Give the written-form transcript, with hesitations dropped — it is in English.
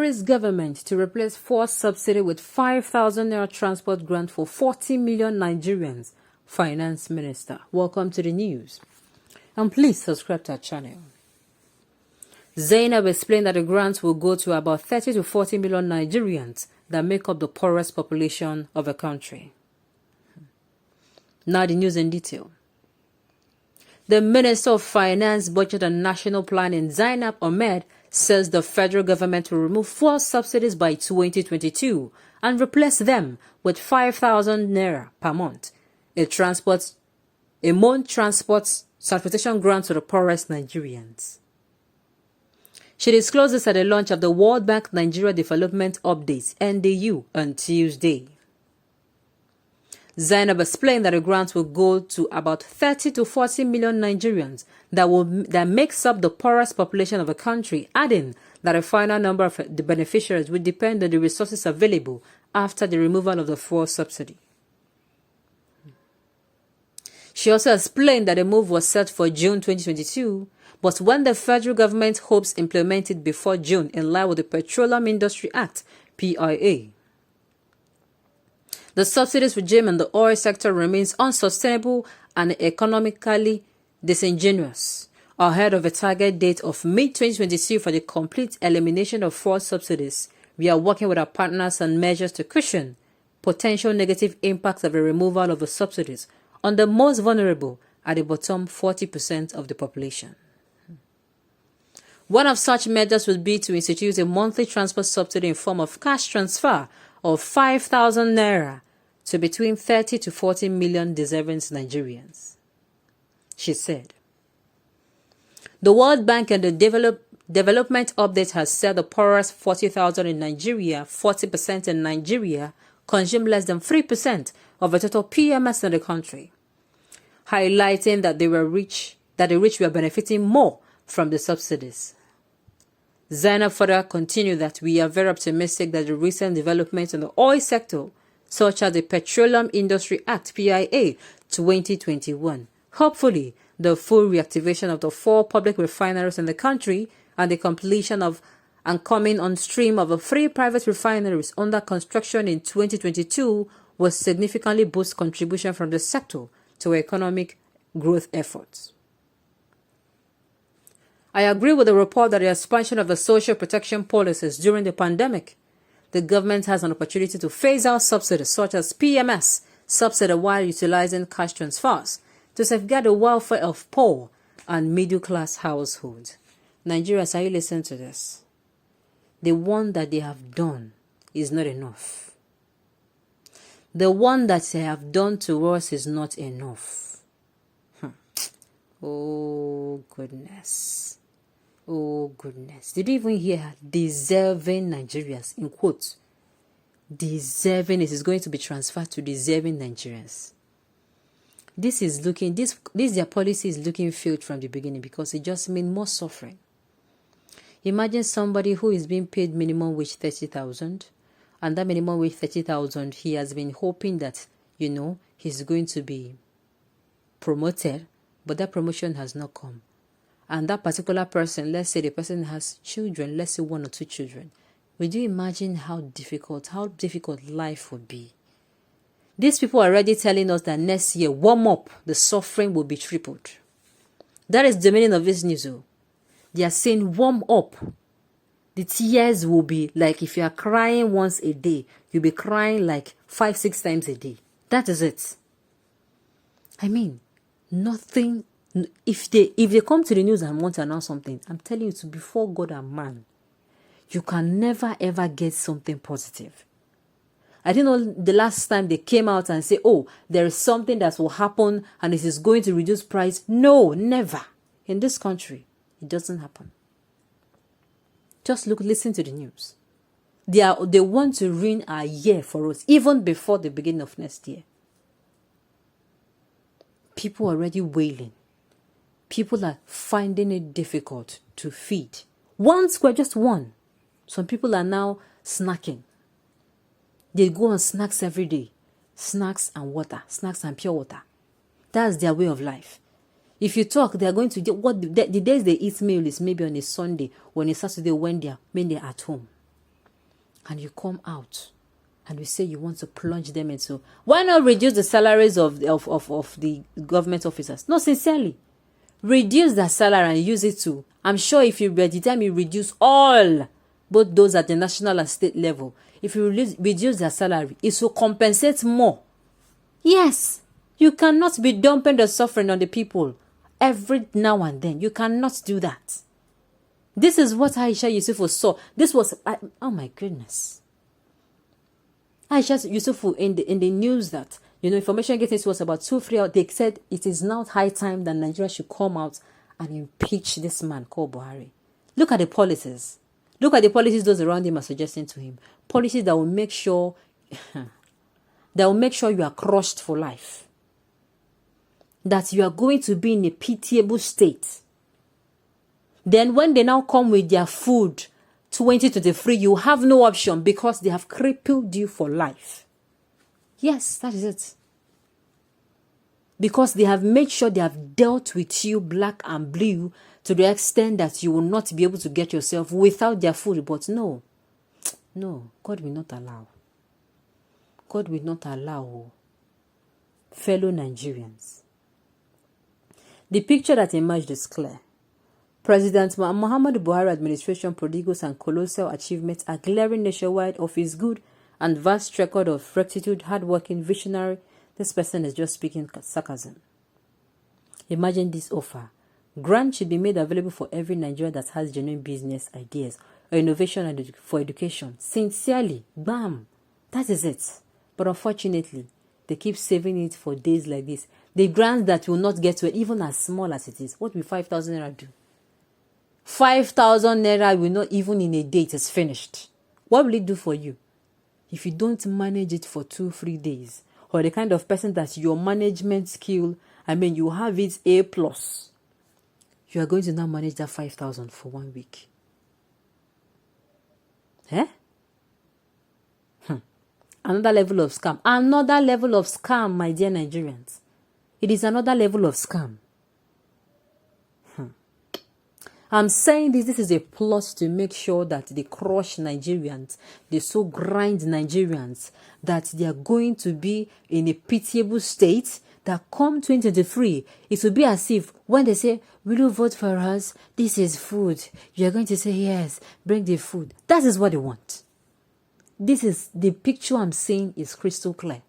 Buhari'S government to replace fuel subsidy with 5,000 naira transport grant for 40 million Nigerians. Finance Minister. Welcome to the news. And please subscribe to our channel. Zainab explained that the grants will go to about 30 to 40 million Nigerians that make up the poorest population of the country. Now the news in detail. The Minister of Finance, Budget and National Planning, Zainab Ahmed, says the federal government will remove fuel subsidies by 2022 and replace them with 5,000 naira per month, a transportation grant to the poorest Nigerians. She disclosed this at the launch of the World Bank Nigeria Development Update (NDU) on Tuesday. Zainab explained that the grant will go to about 30 to 40 million Nigerians that makes up the poorest population of the country, adding that the final number of the beneficiaries will depend on the resources available after the removal of the fuel subsidy. She also explained that the move was set for June 2022, but when the federal government hopes implement it before June in line with the Petroleum Industry Act, PIA. The subsidies regime in the oil sector remains unsustainable and economically disingenuous. Ahead of a target date of mid-2022 for the complete elimination of fuel subsidies, we are working with our partners on measures to cushion potential negative impacts of the removal of the subsidies on the most vulnerable at the bottom 40% of the population. One of such measures would be to institute a monthly transport subsidy in form of cash transfer of 5,000 naira to between 30 to 40 million deserving Nigerians. She said, the World Bank and the Development Update has said the poorest 40,000 in Nigeria, 40% in Nigeria, consume less than 3% of the total PMS in the country, highlighting that the rich were benefiting more from the subsidies. Zainab further continued that we are very optimistic that the recent developments in the oil sector, such as the Petroleum Industry Act PIA 2021, hopefully the full reactivation of the 4 public refineries in the country and the completion of and coming on stream of the 3 private refineries under construction in 2022 will significantly boost contribution from the sector to economic growth efforts. I agree with the report that the expansion of the social protection policies during the pandemic, the government has an opportunity to phase out subsidies such as PMS subsidy while utilizing cash transfers to safeguard the welfare of poor and middle-class households. Nigerians, are you listening to this? The one that they have done is not enough. The one that they have done to us is not enough. Oh, goodness. Oh, goodness. Did you even hear deserving Nigerians, in quotes? Deserving, it is going to be transferred to deserving Nigerians. Their policy is looking failed from the beginning because it just means more suffering. Imagine somebody who is being paid minimum wage 30,000, and that minimum wage 30,000, he has been hoping that, he's going to be promoted, but that promotion has not come. And that particular person, let's say the person has children, let's say 1 or 2 children. Would you imagine how difficult life would be? These people are already telling us that next year, warm up, the suffering will be tripled. That is the meaning of this news. They are saying warm up. The tears will be like if you are crying once a day, you'll be crying like 5-6 times a day. That is it. I mean, nothing. If they come to the news and want to announce something, I'm telling you, to before God and man, you can never ever get something positive. I didn't know the last time they came out and say, oh, there is something that will happen and it is going to reduce price. No, never. In this country, it doesn't happen. Just listen to the news. They want to ruin our year for us, even before the beginning of next year. People are already wailing. People are finding it difficult to feed. 1 square, just 1. Some people are now snacking. They go on snacks every day. Snacks and water. Snacks and pure water. That's their way of life. If you talk, they are going to get the days they eat meal is maybe on a Sunday or on a Saturday when they're at home. and you come out and we say you want to plunge them into, why not reduce the salaries of the government officers? No, sincerely. Reduce their salary and use it to, I'm sure if you, by the time you reduce all, both those at the national and state level, if you reduce their salary, it will compensate more. Yes, you cannot be dumping the suffering on the people every now and then. You cannot do that. This is what Aisha Yusufu saw. This was, oh my goodness. Aisha Yusufu in the news that, information getting to us about 2-3 hours, they said it is now high time that Nigeria should come out and impeach this man called Buhari. Look at the policies. Look at the policies those around him are suggesting to him. Policies that will make sure you are crushed for life. That you are going to be in a pitiable state. Then when they now come with their food 2023, you have no option because they have crippled you for life. Yes, that is it. Because they have made sure they have dealt with you black and blue to the extent that you will not be able to get yourself without their food. But no, God will not allow. God will not allow, fellow Nigerians. The picture that emerged is clear. President Muhammadu Buhari administration prodigals and colossal achievements are glaring nationwide of his good and vast record of rectitude, hardworking, visionary. This person is just speaking sarcasm. Imagine this offer. Grants should be made available for every Nigerian that has genuine business ideas or innovation for education. Sincerely, bam, that is it. But unfortunately, they keep saving it for days like this. The grants that will not get to it, even as small as it is. What will 5,000 naira do? 5,000 naira will not, even in a day, it is finished. What will it do for you? If you don't manage it for 2-3 days, or the kind of person that your management skill, you have it A+, you are going to now manage that 5,000 for 1 week. Another level of scam. Another level of scam, my dear Nigerians. It is another level of scam. I'm saying this is a plot to make sure that they crush Nigerians, they so grind Nigerians, that they are going to be in a pitiable state, that come 2023, it will be as if when they say, will you vote for us? This is food. You're going to say, yes, bring the food. That is what they want. This is the picture I'm seeing is crystal clear.